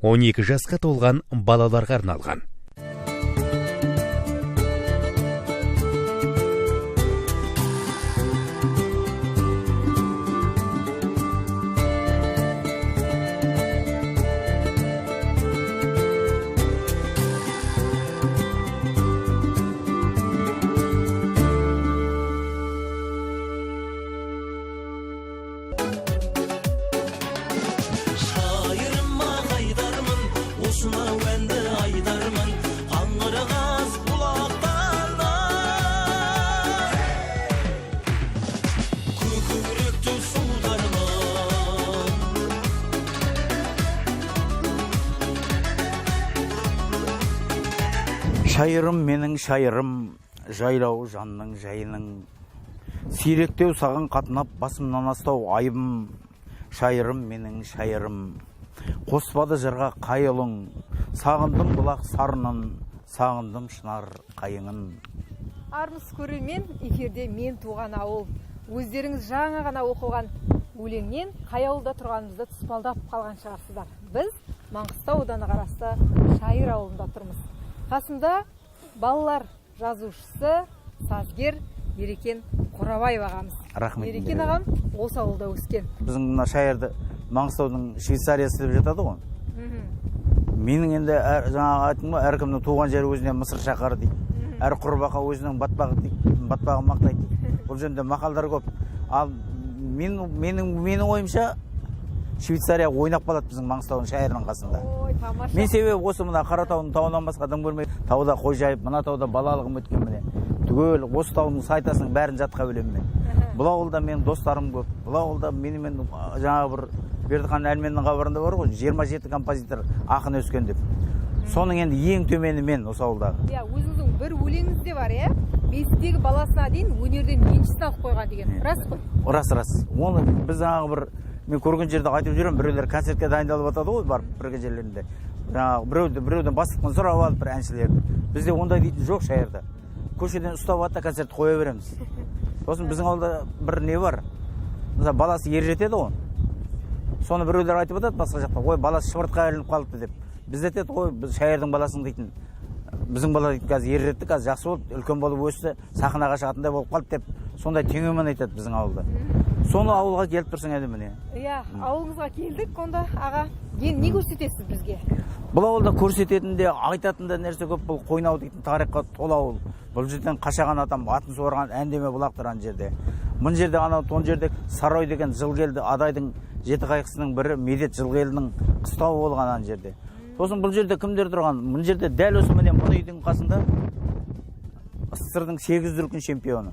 12 жасқа толған балаларға арналған. Шайырым менің шайырым, жайлау жанның жайының. Сиректеу саған қатынап, басымнан астау айыбым. Шайырым менің шайырым, қоспады жырға қайылың. Сағындым бұлақ сарынын, сағындым шынар қайыңын. Армысыз көрермен, эфирде мен туған ауыл. Өздеріңіз жаңа ғана оқылған өлеңнен қай ауылда тұрғанымызды тұспалдап қалған шығарсыздар. Біз Маңғыстау ауданы қарасты Шайыр ауылында тұрмыз. Қасымда балалар жазушысы, сазгер Ерекен Қорабаев ағамыз. Рахмет. Ерекен ағам осы ауылда өскен. Біздің мына Шайырды Маңғыстаудың Швейцариясы деп жатады ғой. Менің енді жаңа айттым ғой, әркімнің туған жері өзіне Мысыр шаһары дейді. Әр құрбақа өзінің батпағы дейді, батпағын мақтайды дейді. Бұл жөнінде мақалдар көп. Ал менің ойымша Швейцария ойнап қалады біздің Маңғыстаудың Шайырының қасында. Ой, тамаша. Мен себебі осы мына Қаратаудың тауынан басқа дым көрмейді. Тауда қой жайып, мына тауда балалығым өткен міне. Түгел осы таудың сайтасының бәрін жатқа білемін мен. Бұл ауылда менің достарым көп. Бұл ауылда менімен жаңа бір Бердіхан Әлменнің қабырында бар ғой, 27 композитор ақын өскен деп. Соның енді ең төмені мен осы ауылдағы. Иә, өзіңіздің бір өлеңіңіз де бар, иә? Бесіктегі баласына дейін өнерден еншісін алып қойған деген. Рас қой? Рас. Оны біз жаңағы бір мен көрген жерде айтып жүремін, біреулер концертке дайындалып жатады ғой, барып бірге жерлерінде. Жаңағы біреуден бастықтан сұрап алып бір әншілерді. Бізде ондай дейтін жоқ Шайырда. Көшеден ұстап алады да концертті қоя береміз. Сосын біздің ауылда бір не бар. Мысалы баласы ер жетеді ғой. Соны біреулер айтып жатады басқа жақта. Ой, баласы шыбыртқа ілініп қалыпты деп. Біз айтады, ой, біз Шайырдың баласың дейтін. Біздің бала дейді, қазір ер жетті, қазір жақсы болды, үлкен болып өсті, сахнаға шығатындай болып қалды деп. Сондай теңеумен айтады біздің ауылда. Соны ауылға келіп тұрсың әлі міне. Иә, ауылыңызға келдік, онда аға. Не көрсетесіз бізге? Бұл ауылда көрсететін де, айтатын да нәрсе көп. Бұл Қойнау дейтін тарихқа толы ауыл. Бұл жерден қашаған адам атын суарған әндеме бұлақ тұрған жерде. Мұн жерде анау тон жерде Сарой деген Жылгелді Адайдың жеті қайқысының бірі Медет Жылгелдінің қыстауы болған ан жерде. Сосын бұл жерде кімдер тұрған? Мұн жерде дәл осы міне мұны үйдің қасында СССР-дың 8 дүркін чемпионы,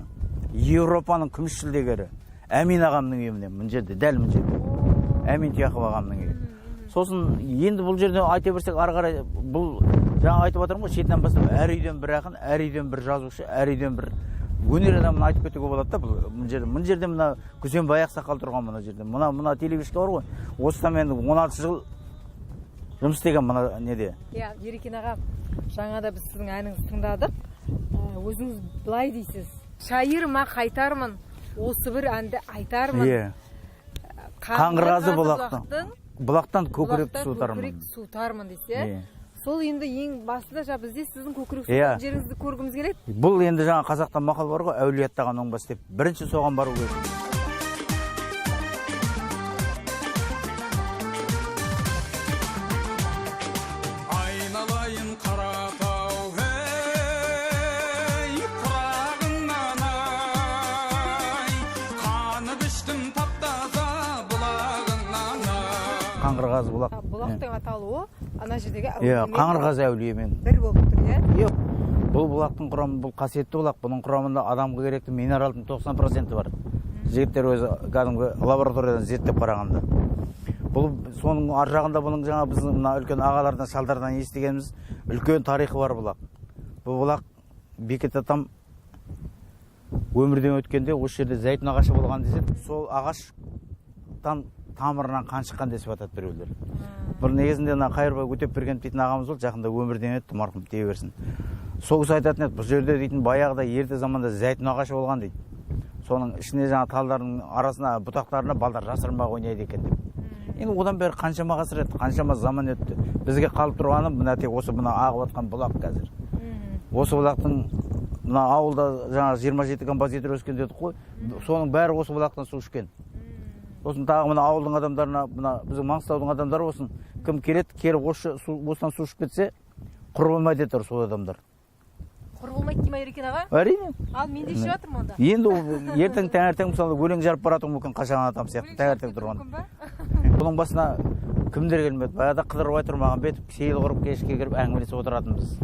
Европаның күміс жүлдегері Әмин ағамның үйі міне, мұн жерде, дәл мұн жерде. Әмин Тияқов ағамның үйі. Сосын енді бұл жерде айта берсек ары қарай бұл жаңа айтып отырмын ғой, шетінен бастап әр үйден бір ақын, әр үйден бір жазушы, әр үйден бір өнер адамын айтып кетуге болады да бұл мұн жерде мына Күсенбай ақсақал тұрған мұна жерде. Мына телевишка бар ғой. Осыдан мен 16 жыл жұмыс істеген мына неде. Иә, Ерекен аға, жаңада біз сіздің әніңізді тыңдадық. Өзіңіз былай дейсіз. Шайырыма қайтармын, осы бір әнді айтармын. Иә. Қаңғырғазы бұлақтан көкіректі суытармын десе. Сол енді ең басында бізде сіздің көкірек суытқан жеріңізді көргіміз келеді. Бұл енді жаңа қазақтан мақал бар ғой, әулияттаған оңбас деп. Бірінші соған бару керек. Айналайын Қаратау, ей, құрағыңнан ай, қанып іштім таптаза бұлағыңнан ай. Қаңғырғазы бұлақ. Бұлақтың аталуы ана жердегі әулиемен. Қаңғырғазы әулиемен. Бір болып тұр, иә? Жоқ. Бұл бұлақтың құрамы, бұл қасиетті бұлақ. Бұның құрамында адамға керекті минералдың 90% бар. Жігіттер өзі кәдімгі лабораториядан зерттеп қарағанда. Бұл соның ар жағында бұның жаңа біздің мына үлкен ағалардан, шалдардан естігеніміз үлкен тарихы бар бұлақ. Бұл бұлақ Бекет атам өмірден өткенде осы жерде зәйтүн ағашы болған деседі. Сол ағаштан тамырынан қан шыққан десіп атады біреулер. Бұл негізінде Қайырбай Өтепбергенов дейтін ағамыз болды, жақында өмірден өтті, марқұм дей берсін. Сол кісі айтатын еді, бұл жерде дейтін баяғыда ерте заманда зәйтүн ағашы болған дейді. Соның ішіне жаңа талдардың арасына, бұтақтарына балдар жасырынбай ойнайды екен деп. енді одан бері қаншама ғасыр өтті, қаншама заман өтті. Бізге қалып тұрғаны мына тек осы мына ағып жатқан бұлақ қазір. Осы бұлақтың мына ауылда жаңа 27 композитор өскен дедік қой, соның бәрі осы бұлақтан су ішкен. Сосын тағы мына ауылдың адамдарына, мына біздің Маңғыстаудың адамдары болсын, кім келеді, келіп осыдан су ішіп кетсе, құр болмайды деді сол адамдар. Құр болмайды демей екен аға? Әрине. Ал мен де ішіп жатырмын онда. Енді ертең таңертең мысалы өлең жарып баратың мүмкін Қашаған атам сияқты таңертең тұрған. Бұның басына кімдер келмеді? Баяғыда Қыдырбай Тұрмағанбетов сейіл құрып кешке кіріп әңгімелесіп отыратынбыз.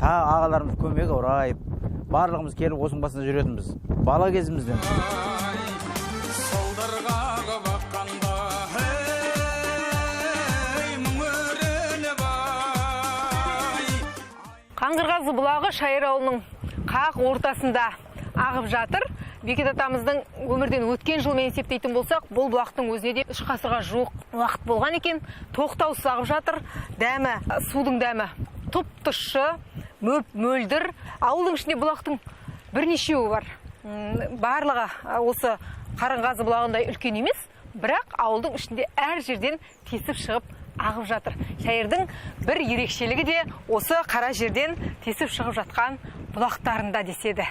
Тағы ағаларымыз көмек орайып, барлығымыз келіп осының басына жүретінбіз. Бала кезімізден. Қаңғырғазы бұлағы Шайыр ауылының қақ ортасында ағып жатыр. Бекет атамыздың өмірден өткен жылмен есептейтін болсақ, бұл бұлақтың өзіне де 3 ғасырға жуық уақыт болған екен. Тоқтаусыз ағып жатыр. Дәмі, судың дәмі тұп-тұщы, мөлдір. Ауылдың ішінде бұлақтың бірнешеуі бар. Барлығы осы Қаранғазы бұлағындай үлкен емес, бірақ ауылдың ішінде әр жерден тесіп шығып ағып жатыр. Шайырдың бір ерекшелігі де осы қара жерден тесіп шығып жатқан бұлақтарында деседі.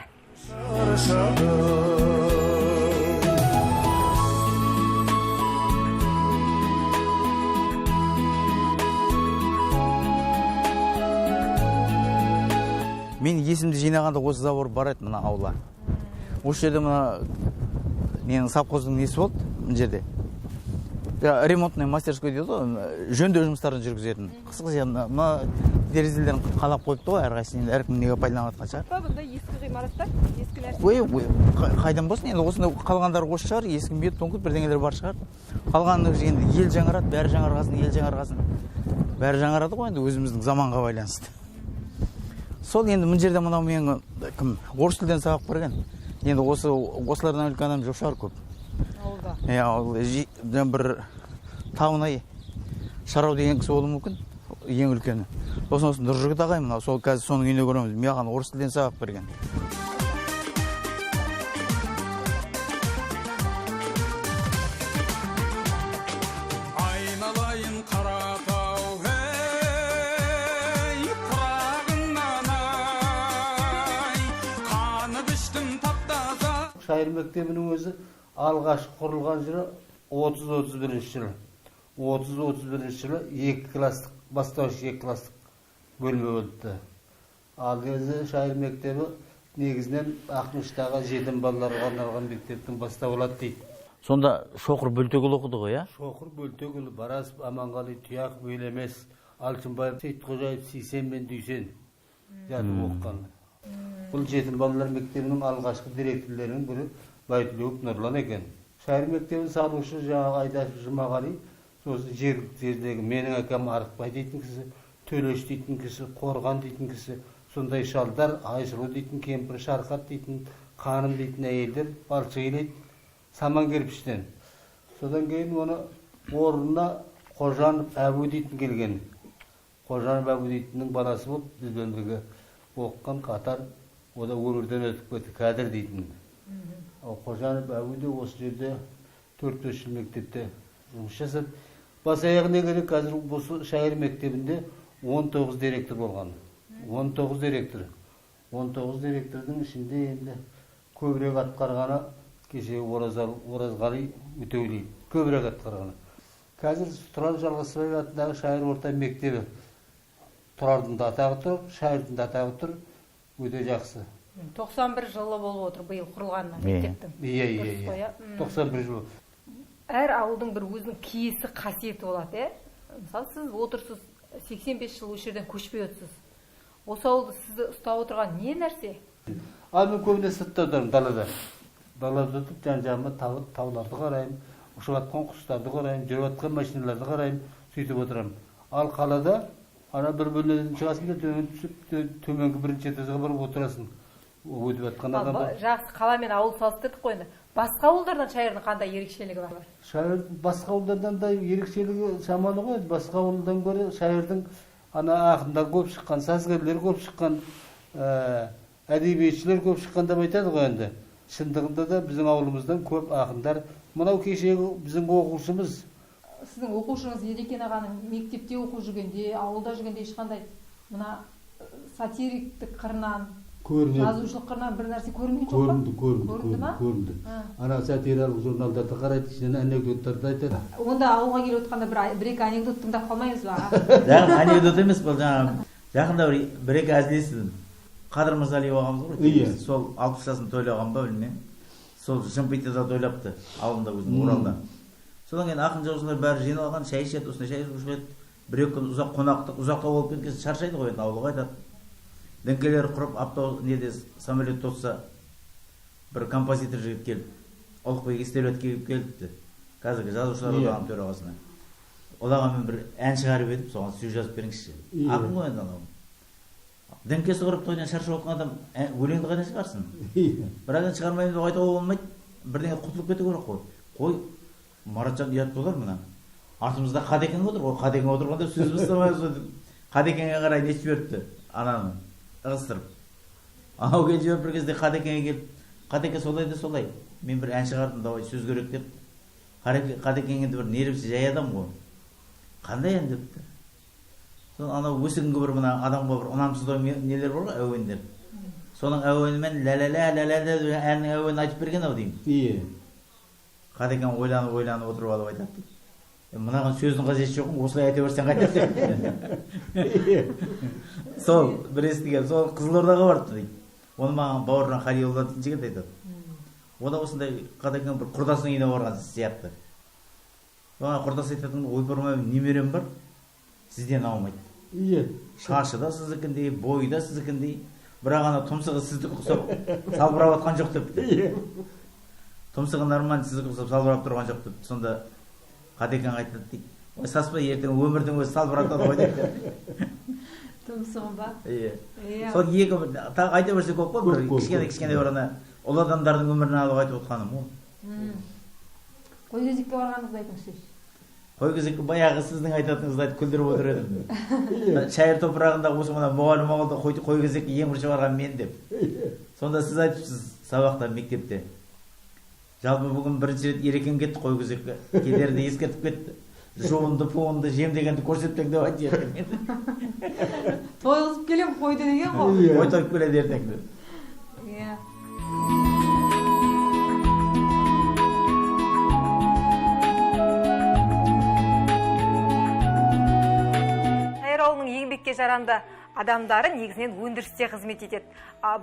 Мен есімді жинағанда осы завор бар еді мына аула. Осы жерде мына ненің совхоздың несі болды мына жерде. Ремонтный мастерской дейді ғой, жөндеу жұмыстарын жүргізетін. Қысқасы мына терезелерін қалап қойыпты ғой әрқайсысы, енді әркім неге пайдаланып жатқан шығар. Бұнда ескі ғимараттар, ескі нәрсе. Қайдан болсын, енді осында қалғандары осы шығар, ескі бет, тоңқыт бірдеңелер бар шығар. Қалғаны енді ел жаңарады, бәрі жаңарғасын, ел жаңарғасын. Бәрі жаңарады ғой енді өзіміздің заманға байланысты. Сол енді мына жерде мынау мен кім орыс тілден сабақ берген. Енді осылардан үлкен адам жоқ шығар көп. Ауылда. Бір Тауынай Шарау деген кісі болуы мүмкін, ең үлкені. Сосын Нұржігіт ағай мынау, сол қазір соның үйіне көреміз. Маған орыс тілден сабақ берген. Айналайын Қаратау, ей, құрағыңнан ай, қанып іштім таптаза. Шайыр мектебінің өзі алғаш құрылған жылы 30-31 жылы. 30-31 жылы 2 класстық, бастауыш 2 класстық бөлме болыпты. Ал кезде Шайыр мектебі негізінен Ақмыштағы жетім балаларға арналған мектептің бастауы болады дейді. Сонда Шоқыр Бөлтекұлы оқыды ғой, иә? Шоқыр Бөлтекұлы, Барасов, Аманғали, Тұяқ, Өлемес, Алшынбаев, Сейітқожаев, Сейсен мен Дүйсен жатып оқыған. Бұл жетім балалар мектебінің алғашқы директорлерінің бірі Байтілеуов Нұрлан екен. Шайыр мектебін салушы жаңағы Айдашев Жұмағали, сосын жердегі менің әкем Арықбай дейтін кісі, Төлеш дейтін кісі, Қорған дейтін кісі, сондай шалдар, Айсұлу дейтін кемпір, Шарқат дейтін, Қаным дейтін әйелдер балшы келеді саман кірпіштен. Содан кейін оны орнына Қожанов Әбу дейтін келген. Қожанов Әбу дейтіннің баласы болып, бізден бірге оққан қатар, ода өмірден өтіп кетті, Кәдір дейтін. Қожанов Әбу де осы жерде 4-5 жыл мектепте жұмыс жасады. Бас аяғына керек қазір осы Шайыр мектебінде 19 директор болған. 19 директор. 19 директордың ішінде енді көбірек атқарғаны кеше Оразғали Өтеулин. Көбірек атқарғаны. Қазір Тұрар Жалғасбаев атындағы Шайыр орта мектебі. Тұрардың да атағы тұр, Шайырдың да атағы тұр. Өте жақсы. 91 жылы болып отыр бұйыл құрылғанына мектептің. Иә. 91 жыл. Әр ауылдың бір өзінің киесі қасиеті болады, Мысалы, сіз отырсыз, 85 жыл осы жерден көшпей отырсыз. Осы ауылды сізді ұстап отырған не нәрсе? Мен көбіне сыртта отырмын, далада. Далада отырып, жан-жағыма тауларды қараймын, ұшып жатқан құстарды қараймын, жүріп жатқан машиналарды қараймын, сөйтіп отырамын. Ал қалада ана бір бөлмеден шығасың да төмен түсіп, төменгі бірінші этажға барып отырасың. Өтіп жатқан адамдар. Жақсы, қала мен ауыл салыстырдық қой енді. Басқа ауылдардан Шайырдың қандай ерекшелігі бар? Шайырдың басқа ауылдардан да ерекшелігі шамалы ғой. Басқа ауылдан гөрі Шайырдың ана ақындар көп шыққан, сазгерлер көп шыққан, әдебиетшілер көп шыққан деп айтады ғой енді. Шындығында да біздің ауылымыздан көп ақындар. Мынау кешегі біздің оқушымыз сіздің оқушыңыз Ерекен ағаның мектепте оқып жүргенде, ауылда жүргенде ешқандай мына сатириктік қырынан, жазушылық қырынан бір нәрсе көрмеген жоқ па? Көрінді ма? Көрінді. Ана сатиралық журналдарды қарайды, ішінен анекдоттарды айтады. Онда ауылға келіп отқанда бір-екі анекдот тыңдап қалмаймыз ба? Анекдот емес, бұл жақында бір-екі әзіл естідім. Қадыр Мырзалиев ағамыз ғой, сол 60 жасын тойлаған ба білмеймін. Сол Жымпитыда тойлапты, ауылында өзінің Оралда. Содан кейін ақын жазушылар бәрі жиналған, шай ішеді, осындай шай ішіп жүреді. Бір-екі күн ұзақта болып кеткен шаршайды ғой, ауылға айтады. Діңкелер құрып, неде самолет тосса, бір композитор жігіт келді. Олықбек Естелбет келіпті. Қазіргі жазушылар одағының төрағасына. Одағамен бір ән шығарып едім, соған сөз жазып беріңізші. Ақын ғой енді анау. Діңкесі құрып тойдан шаршап отқан адам өлеңді қайдан шығарсын? Бірақ енді шығармаймын деп айтуға болмайды. Бірдеңе құтылып кету керек қой. Қой, Маратжан ұят болар мына. Артымызда Қадекең отыр ғой. Қадекең отырғанда сөз бастамаймыз. Қадекеңе қарай не жіберіпті? Ананы ығыстырып. Ау келіп жіберіп бір кезде Қадекеңе келіп, Қадеке солай да солай. Мен бір ән шығардым, давай сөз керек деп. Қадекең енді бір нервісі жай адам ғой. Қандай ән депті? Анау өсігінгі бір мына адамға бір ұнамсыздау нелер бар ғой, әуендер. Соның әуенімен лә-лә-лә әннің әуенін айтып берген ау деймін. Қадекең ойланып отырып алып айтады. Мынаған сөздің қажеті жоқ, осылай айта берсең қайтады. Сол бір естіген, сол Қызылордаға барды дейді. Оны маған бауыржан Халилұлы дейтін жігіт айтады. Ода осындай Қадекең бір құрдасының үйіне барған сияқты. Оған құрдас айтатын, ойпырмай немерем бар, сізден аумайды. Шашы да сіздікіндей, бойы да сіздікіндей, бірақ ана тұмсығы сіздік ұқсап салбырап атқан жоқ депті. Тұмсығы нормально сіздік ұқсап салбырап тұрған жоқ депті. Сонда Қадекең айтады дейді, ой саспа, ертең өмірдің өзі салбыратады ғой дейді. Тұмсығын ба? Сол екі бір, айта берсе көп қой, кішкене бір ана ұлы адамдардың өмірін алып айтып отқаным ол. Қойкезекке барғаныңызды айтыңызшы. Қойкезекке баяғы сіздің айтатыныңызды айтып күлдіріп отыр едім. Шайыр топырағында осы мына мұғалім ауылда Қойкезекке ең бірінші барған мен деп. Сонда сіз айтыпсыз сабақта, мектепте. Жалпы бүгін бірінші рет Ерекең кетті Қойкезекке. Кедерді ескертіп кетті. Жуынды, пуынды, жем дегенді көрсетпең деп айтты ертең. Тойғызып келем қойды деген ғой. Қой тойып келеді ертең. Еңбекке жарамды адамдары негізінен өндірісте қызмет етеді.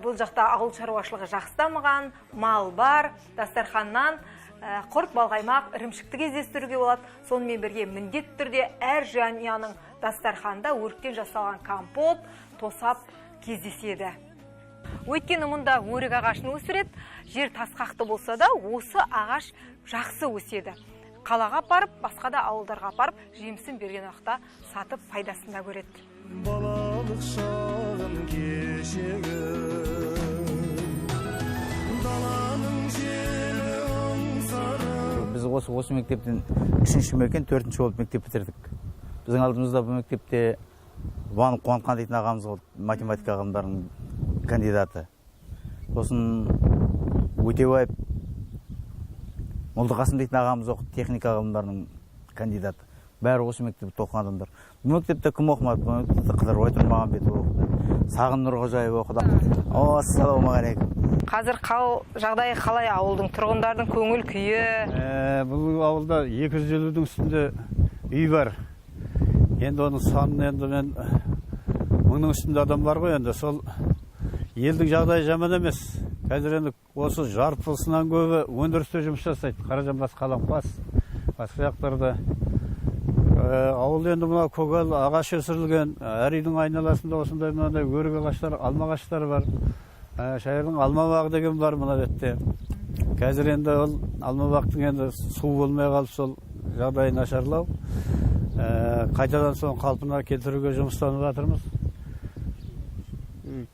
Бұл жақта ауыл шаруашылығы жақсы дамыған, мал бар, дастарханнан құрт, балғаймақ, ірімшікті кездестіруге болады. Сонымен бірге міндетті түрде әр жанұяның дастарханда өріктен жасалған компот, тосап кездеседі. Өйткені мұнда өрік ағашын өсіреді, жер тасқақты болса да, осы ағаш жақсы өседі. Қалаға апарып, басқа да ауылдарға апарып, жемісін берген уақытта сатып пайдасын да көреді. Балалық шағым кешегі, даланың желі аңсары. Біз осы мектептен 3-ші мекен 4-ші болып мектеп бітірдік. Біздің алдымызда бұл мектепте Ванып Қуантқан дейтін ағамыз болды, математика ғылымдарының кандидаты. Сосын Өтебаев Молдықасым дейтін ағамыз оқыды, техника ғылымдарының кандидаты. Бәрі осы мектепте оқыған адамдар. Бұл мектепте кім оқымады? Бұл мектепте Қыдырбай Тұрмағанбетов оқыды, Сағын Нұрғожаев оқыды. Ассалаумағалейкум. Қазір жағдайы қалай ауылдың, тұрғындардың көңіл күйі? Бұл ауылда 250-дің үстінде үй бар. Енді оның санын енді мен 1000-ның үстінде адам бар ғой, енді сол елдің жағдайы жаман емес. Қазір енді осы жарпылсынан көбі өндірісте жұмыс жасайды. Қаражанбас, Қаламқас, басқа жақтарда. Ауыл енді мына көгал ағаш өсірілген, әр үйдің айналасында осындай мынандай өрік ағаштар, алма ағаштары бар. Шайырдың алма бағы деген бар мына бетте. Қазір енді ол алма бақтың енді су болмай қалып сол жағдайы нашарлау. Қайтадан соң қалпына келтіруге жұмыстанып жатырмыз.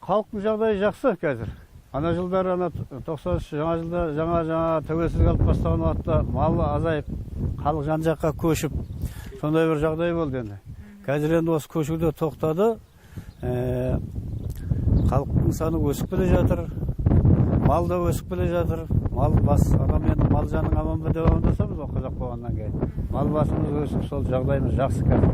Халықтың жағдайы жақсы қазір. Ана жылдары 90 жаңа жылда жаңа тәуелсіздік алып бастаған уақытта мал азайып, халық жан жаққа көшіп, сондай бір жағдай болды енді. Қазір енді осы көшуде тоқтады. Халықтың саны өсіп келе жатыр. мал да өсіп келе жатыр. Мал бас адам енді мал жаның аман ба деп амандасамыз ол қазақ болғаннан кейін. Мал басымыз өсіп, сол жағдайымыз жақсы қазір.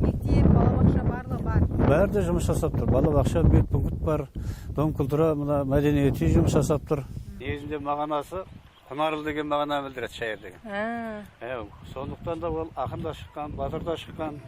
Мектеп, балабақша барлығы бар. Бәрі де жұмыс жасап тұр. Балабақша, бүгіт бар, дом культура, мына мәдениети жұмыс жасап тұр. Негізінде мағынасы құнарлы деген мағына білдіреді шайыр деген. Сондықтан да ол ақын да шыққан, батыр да шыққан.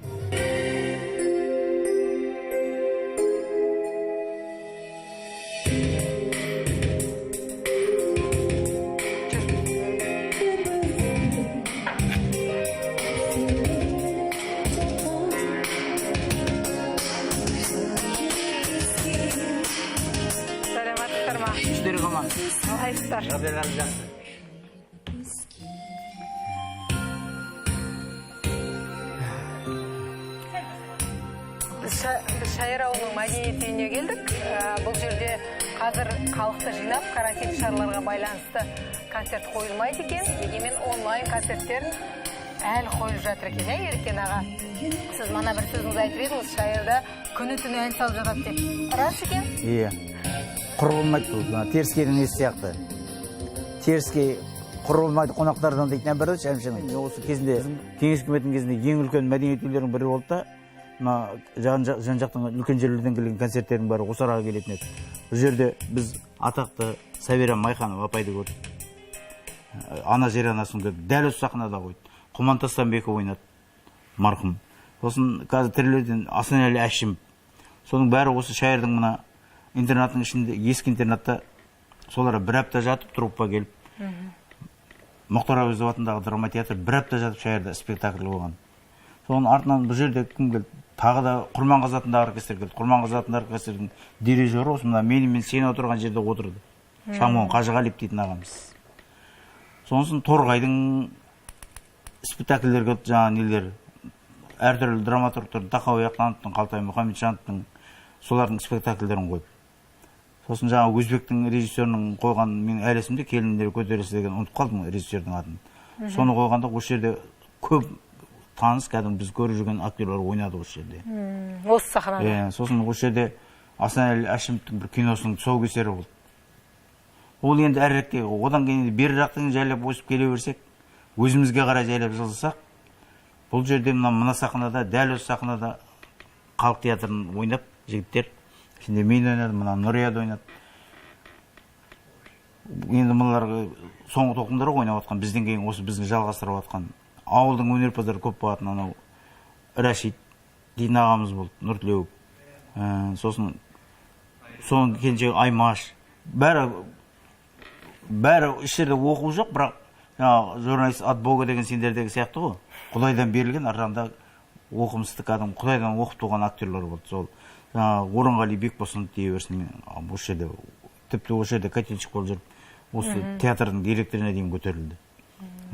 Саламатсыздар ма? Үштері қаман. Қалайсыздар? Жағдайларыңыз жақсы. Біз Шайыр ауылының мәдениет үйіне келдік. Бұл жерде қазір халықты жинап, карантин шараларға байланысты концерт қойылмайды екен. Дегенмен онлайн концерттер әлі қойылып жатыр екен, Еркен аға. Сіз мана бір сөзіңіз айтып едіңіз, Шайырда күні-түні ән салып жатады деп. Рас екен? Иә. Құр болмайды бұл. Теріскейдің несі сияқты. Теріскей құр болмайды қонақтардан дейтін бірі шәмшінің. Осы кезінде кеңес үкіметінің кезінде ең үлкен мәдениет үйлерінің бірі болды да, мына жан-жақтың үлкен жерлерден келген концерттердің бәрі осы араға келетін еді. Бұл жерде біз атақты Сәбира Майханова апайды көрдік. Ана жер анасың деп дәл осы сахнада қойды. Құман Тастанбеков ойнады, марқұм. Сосын қазір тірілерден Асанәлі Әшімов. Соның бәрі осы Шайырдың мына интернаттың ішінде, ескі интернатта солар бір апта жатып, труппа келіп. Мұхтар Әуезов атындағы драма театр бір апта жатып Шайырда спектакль болған. Соның артынан бұл жерде кім келді? Тағы да Құрманғазы атындағы оркестр келді. Құрманғазы атындағы оркестрдің дирижері осы мына мен сен отырған жерде отырды. Шамон Қажығалиев дейтін ағамыз. Сонысын Торғайдың спектакльдерге жаңа нелер, әртүрлі драматургтар, Тахауи Ақлановтың, Қалтай Мұхамеджановтың солардың спектакльдерін қойды. Сосын жаңа өзбектің режиссерінің қойған, мен әлі есімде келіндер көтерілісі деген ұмытып қалдым режиссердің атын. Соны қойғанда осы жерде көп таныс кәдімгі біз көріп жүрген актерлер ойнады осы жерде. Осы сахнада. Сосын осы жерде Асанәлі Әшімовтің бір киносының тұсаукесері болды. Ол енді әріректе, одан кейін бері жақтың жайлап өсіп келе берсек, өзімізге қарай жайлап жылжысақ, бұл жерде мына сахнада, дәл осы сахнада халық театрын ойнап, жігіттер, ішінде мен ойнадым, мына Нұрияда ойнады. Енді мұнларға соңғы тоқымдары ойнап отқан, бізден кейін осы біздің жалғастырып отқан ауылдың өнерпаздары көп болатын, анау Рашид дейтін ағамыз болды, Нұртілеу. Сосын соның келіншегі Аймаш. Бәрі іштерде оқу жоқ, бірақ журналист от Бога деген сендердегі сияқты ғой. Құдайдан берілген, аржанда оқымысты кәдім Құдайдан оқып туған актерлер болды. Сол Орынғали Бекбосын дей берсін, осы жерде, тіпті осы жерде котельщик болып жүріп, осы театрдың директорына дейін көтерілді.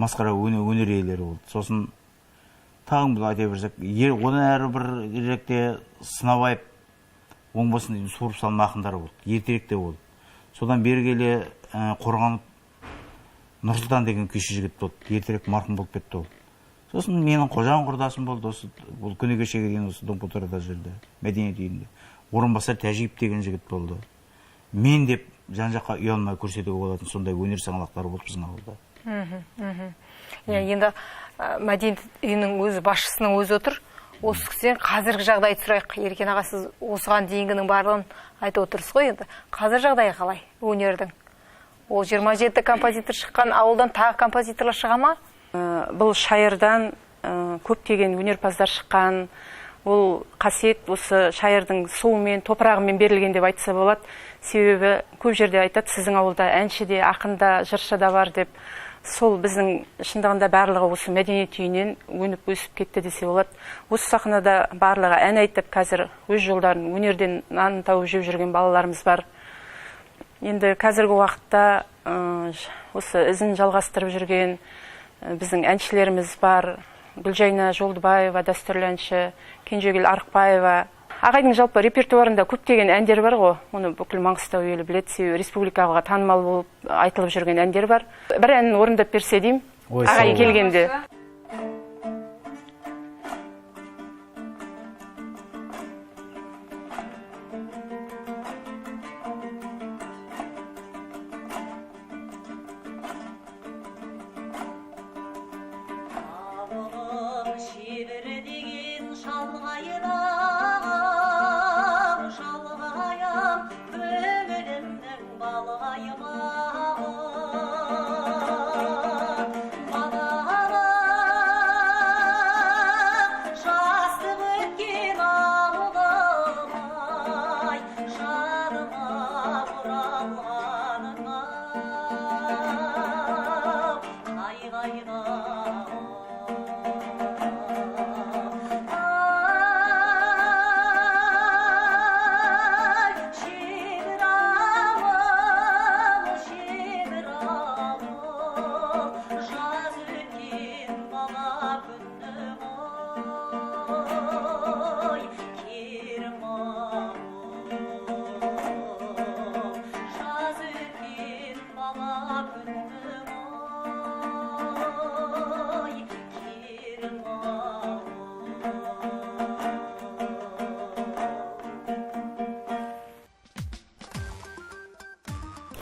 Масқара өнер иелері болды. Сосын тағын бұл айта берсек, одан әрі бір еректе Сынабаев оңбасын дейін суырып салма ақындары болды, ертеректе болды. Содан бері келе Қорғанып Нұрсұлтан деген күйші жігіт болды, ертерек марқұм болып кетті ол. Сосын менің қожаң құрдасым болды, бұл күні кешеге дейін осы Домпутарада жүрді, мәдениет үйінде. Орынбасар Тәжиев деген жігіт болды. Мен деп жан-жаққа ұялмай көрсетуге болатын сондай өнер саңлақтары болды біздің ауылда. Енді мәдениет үйінің өзі, басшысының өзі отыр. Осы кісіден қазіргі жағдайды сұрайық. Еркен аға, сіз осыған дейінгінің барлығын айтып отырсыз ғой енді. Қазір жағдайы қалай өнердің? Ол 27 композитор шыққан ауылдан тағы композиторлар шыға ма? Бұл Шайырдан көптеген өнерпаздар шыққан. Ол қасиет осы Шайырдың суымен, топырағымен берілген деп айтса болады. Себебі көп жерде айтады, сіздің ауылда әнші де, ақын да, жыршы да бар деп. Сол біздің шындығында барлығы осы мәдениет үйінен өніп өсіп кетті десе болады. Осы сахнада барлығы ән айтып, қазір өз жолдарын өнерден нан тауып жеп жүрген балаларымыз бар. Енді қазіргі уақытта осы ізін жалғастырып жүрген біздің әншілеріміз бар. Гүлжайна Жолдыбаева, дәстүрлі әнші, Кенжегүл Арықбаева. Ағайдың жалпы репертуарында көптеген әндер бар ғой. Оны бүкіл Маңғыстау елі біледі, себебі республикаға танымал болып айтылып жүрген әндер бар. Бір әнін орындап берсе деймін, ағай келгенде. шалғайым шалғайым көңілімнің балғайым жастық өткен ауылым ай жаныма оралғаным қайда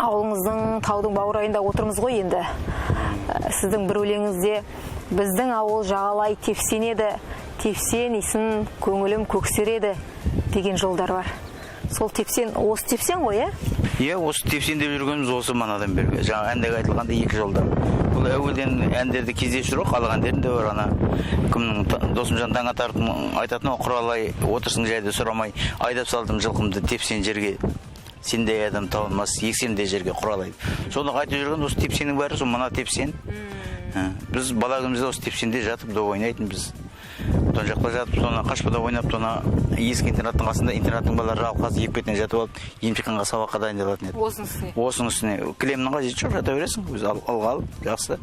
Ауылыңыздың таудың баурайында отырмыз ғой енді. Сіздің бір өлеңіңізде біздің ауыл жағалай тепсенеді, тепсен исін көңілім көксереді деген жолдар бар. Сол тепсен, осы тепсен ғой, Иә, осы тепсен деп жүргеніміз осы манадан бергі. Жаңа әндегі айтылғанда екі жолдар. Бұл әуелден әндерді кездестіру, халық әндерінде бар ана. Кімнің Досымжан Таңатаровтың айтатыны құралай отырсын жайды сұрамай, айдап салдым жылқымды тепсен жерге. Сендей адам табылмас, ексемдей жерге құралайды. Соны айтып жүрген осы тепсеннің бәрі, сол мана тепсен. Біз бала күнімізде осы тепсенде жатып доп ойнайтын біз. Тон жақта жатып, соны қашпада ойнап, соны ескі интернаттың қасында интернаттың балалары алқасы екі бетінен жатып алып, емтиханға сабаққа дайындалатын еді. Осының үстіне. Кілемнің қажеті жоқ, жата бересің, өзі алға алып, жақсы.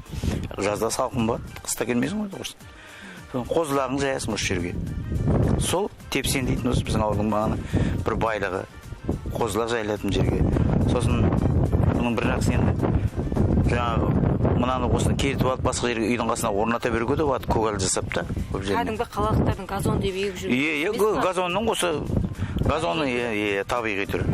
Жазда салқын болады, қыста келмейсің ғой, дұрыс. Қозылағың жаясың осы жерге. Сол тепсен дейтін осы біздің ауылдың бағана бір байлығы. Қозылақ жайылатын жерге. Сосын бұның бір жақсы енді жаңағы мынаны осыны керітіп алып басқа жерге үйдің қасына орната беруге де болады, көгал жасап та. Кәдімгі қалалықтардың газон деп егіп жүр. Иә, газонның осы газонның табиғи түрі.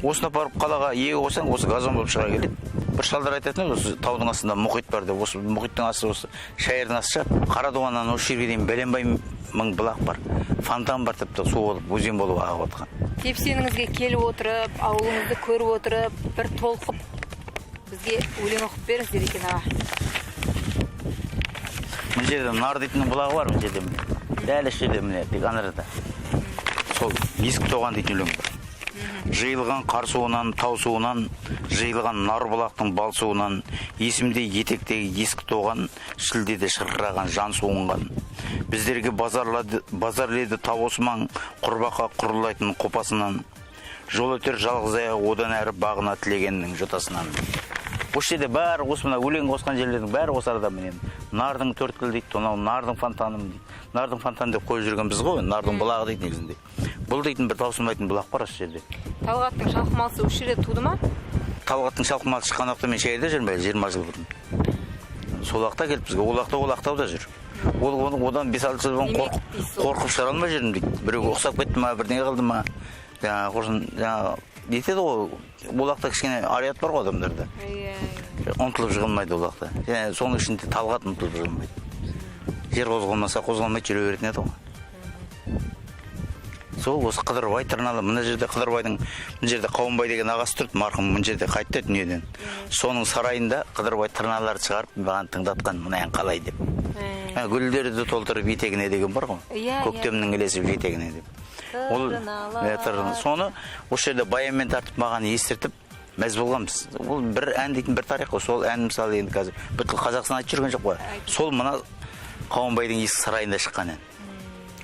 Осыны барып қалаға егіп қойсаң, осы газон болып шыға келеді. Бір шалдар айтатын осы таудың астында мұхит бар деп, осы мұхиттың асты осы шайырдың асты Қарадуғаннан осы жерге дейін бәленбай мың бұлақ бар. Фонтан бар тіпті су болып, өзен болып ағып жатқан. Тепсеніңізге келіп отырып, ауылыңызды көріп отырып, бір толқып бізге өлең оқып беріңіздер екен аға. Мына жерде нар дейтін бұлағы бар, мына жерде міне. Дәл осы жерде міне, тек анарда. Сол ескі тоған дейтін өлең бар. Жиылған қар суынан, тау суынан, жиылған нар бұлақтың бал суынан, есімде етектегі ескі тоған, шілдеде шырқыраған жан суынған. Біздерге базарледі тау осман, құрбақа құрылайтын қопасынан. Жол өтер жалғыз аяқ одан әрі бағына тілегеннің жотасынан. Осы жерде бәрі осы мына өлең қосқан жерлердің бәрі осы арада міне. Нардың төрткіл дейді, нардың фонтаным дейді. Нардың фонтан деп қойып жүрген біз ғой, нардың бұлағы дейді негізінде. Бұл дейтін бір таусылмайтын бұлақ бар осы жерде. Талғаттың шалқымалысы осы жерде туды ма? Талғаттың шалқымалысы шыққан уақытта мен шайырда жүрмін, 20 жыл бұрын. Сол уақытта келіп бізге, ол ақтауда жүр. Одан 5-6 жыл бұрын қорқып шығара алмай жүрдім дейді. Біреуге ұқсап кетті ма, бірдеңе қылды ма? Жаңағы детеді ғой, ол уақытта кішкене арият бар ғой адамдарда. Ұмтылып жығылмайды ол уақытта. Соның ішінде талғат ұмтылып жығылмайды. Жер қозғалмаса қозғалмайды, жүре беретін еді ғой. Сол осы Қыдырбай Тырналы, мына жерде Қыдырбайдың, мына жерде Қауынбай деген ағасы тұрды, марқұм мына жерде қайтты дүниеден. Соның сарайында Қыдырбай Тырналарды шығарып, маған тыңдатқан мына ән қалай деп. Гүлдерді толтырып етегіне деген бар ғой. Көктемнің елесіп етегіне деп. Соны осы жерде баянмен тартып маған естіртіп, мәз болғанбыз. Ол бір ән дейтін бір тарих қой. Сол ән мысалы енді қазір бүткіл Қазақстан айтып жүрген жоқ қой. Сол мына Қауынбайдың ескі сарайында шыққан ән.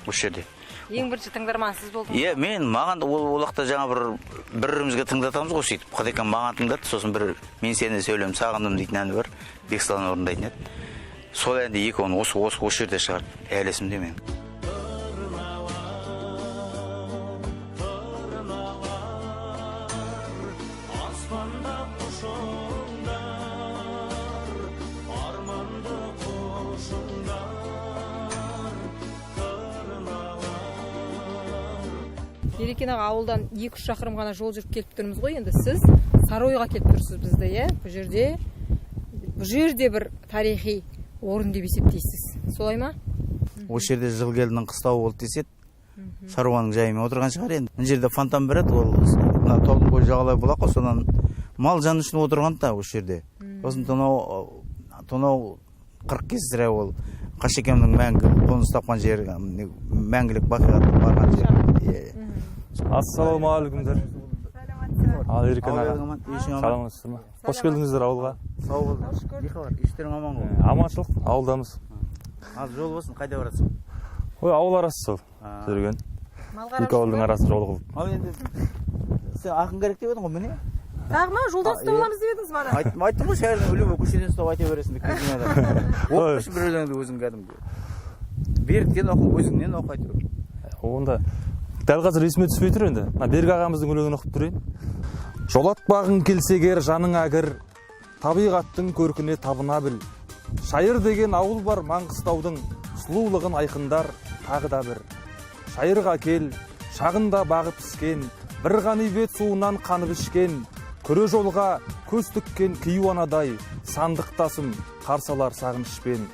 Осы жерде. Ең бірінші тыңдарман сіз болдыңыз? Иә, маған ол уақытта жаңа бір-бірімізге тыңдатамыз ғой сөйтіп. Қадекан маған тыңдатты, сосын бір мен сені сөйлем сағындым дейтін әні бар. Бексалан орындайтын еді. Сол әнде екі оны осы жерде шығарды. Әлі есімде мен. Ерекен аға, ауылдан 2-3 шақырым ғана жол жүріп келіп тұрмыз ғой, енді сіз Саройға келіп тұрсыз бізді, иә? Бұл жерде бір тарихи орын деп есептейсіз. Солай ма? осы жерде Жылгелдінің қыстауы болды деседі, шаруаның жайымен отырған шығар енді. Мына жерде фонтан береді, ол мына толдың бойы жағалай болақ қой, содан мал жаны үшін отырған да осы жерде. Сосын тонау 40 кесірі ол Қашекемнің мәңгі қоныс тапқан жері, мәңгілік бақиғат барған жері. Ассалаумағалейкумдер. Ал Еркен аға. Саламатсыздар ма? Қош келдіңіздер ауылға. Сау болдыңыз. Не хабар? Іштерің аман ғой? Аманшылық, ауылдамыз. Ал жол болсын, қайда барасың? Ой, ауыл арасы сол. Жүрген. Екі ауылдың арасы жол қылып. Ал енді сен ақын керек деп едің ғой, міне? Тағы ма жолдан ұстап аламыз деп едіңіз бана? Айттым ғой, шәһәрдің үлі көшеден ұстап айта бересің деп келген адам. Оқышы бір өлеңді өзің кәдімгі. Беріктен оқы, өзіңнен оқы айтып. Онда дәл қазір есіме түспей тұр енді. Берік ағамыздың өлеңін оқып тұрайын. Жолатпағың келсегер жаныңа кір, табиғаттың көркіне табына біл. Шайыр деген ауыл бар Маңғыстаудың, сұлулығын айқындар тағы да бір. Шайырға кел, шағында бағы піскен, бір ғанибет суынан қанып ішкен, күре жолға көз тіккен кейуанадай, сандықтасым қарсалар сағынышпен.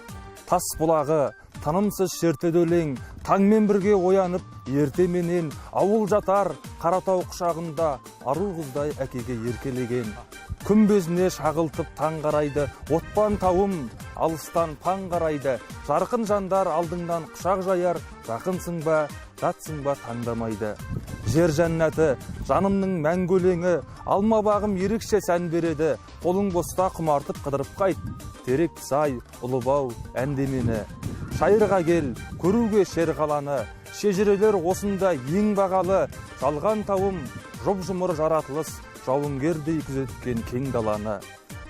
Тас бұлағы, танымсыз шертеді өлең, таңмен бірге оянып, ертеменен ауыл жатар, Қаратау құшағында ару қыздай әкеге еркелеген. Күмбезіне шағылтып таң қарайды, отпан тауым алыстан паң қарайды. Жарқын жандар алдыңнан құшақ жаяр, жақынсың ба, жатсың ба таңдамайды. Жер жәннаты, жанымның мәңгі өлеңі, алма бағым ерекше сән береді. Қолың боста құмартып қыдырып қайт, терек сай, ұлыбау әндемені. Шайырға кел, көруге шер қаланы, шежірелер осында ең бағалы. Жалған тауым, жұп-жұмыр жаратылыс, жауынгердей күзеткен кең даланы.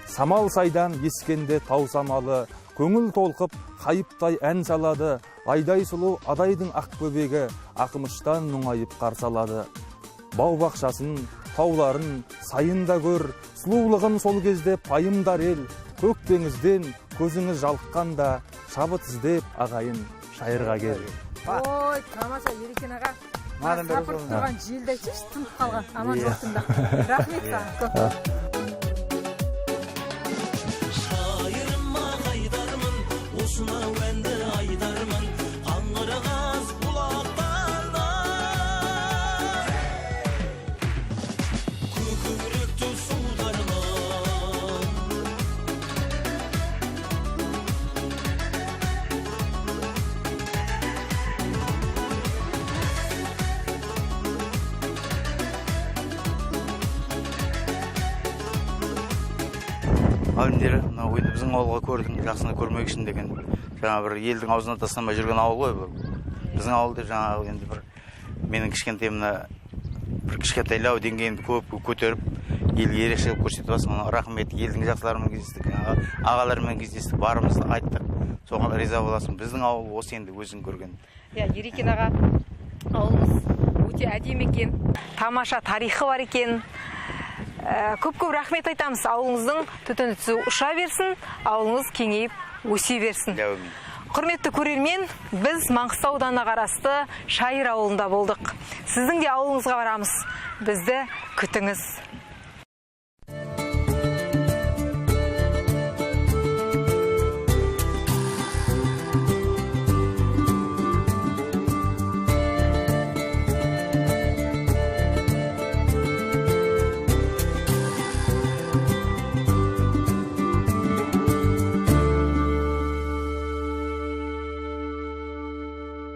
Самал сайдан ескенде тау самалы, көңіл толқып, қайыптай ән салады. Айдай сұлу адайдың ақ бөбегі, ақымыштан мұңайып қарсалады. Бау бақшасын, тауларын, сайында көр, сұлулығын сол кезде пайымдар ел. Көк теңізден көзіңіз жалыққанда, шабыт іздеп ағайын шайырға кел. Ой, тамаша Ерекен аға. Сапырып тұрған желді айтшы, тынып қалған. Аман жоқтыңда. Рахмет саған көп. Шайырыма қайдармын, осынау әнді айдармын, аңырағаз бұлақтарда. Көкіректі судармын. Алдындері, біздің ауылға көрдің, жақсыны көрмек үшін деген, жаңа бір елдің аузына тастамай жүрген ауыл ғой бұл. Біздің ауыл деп жаңа енді бір менің кішкентайымна бір кішкентайлау деңгейімді көп көтеріп, елге ерекше көрсетіп басқан. Рахмет, елдің жақсыларымен кездестік, ағалармен кездестік, барымызды айттық. Соған риза боласың. Біздің ауыл осы енді өзің көрген. Ерекен аға, ауылымыз өте әдемі екен, тамаша тарихы бар екен. Көп-көп рахмет айтамыз. Ауылыңыздың түтіні түсі ұша берсін, ауылыңыз кеңейіп өсе берсін. Құрметті көрермен, біз Маңғыстау ауданына қарасты Шайыр ауылында болдық. Сіздің де ауылыңызға барамыз. Бізді күтіңіз.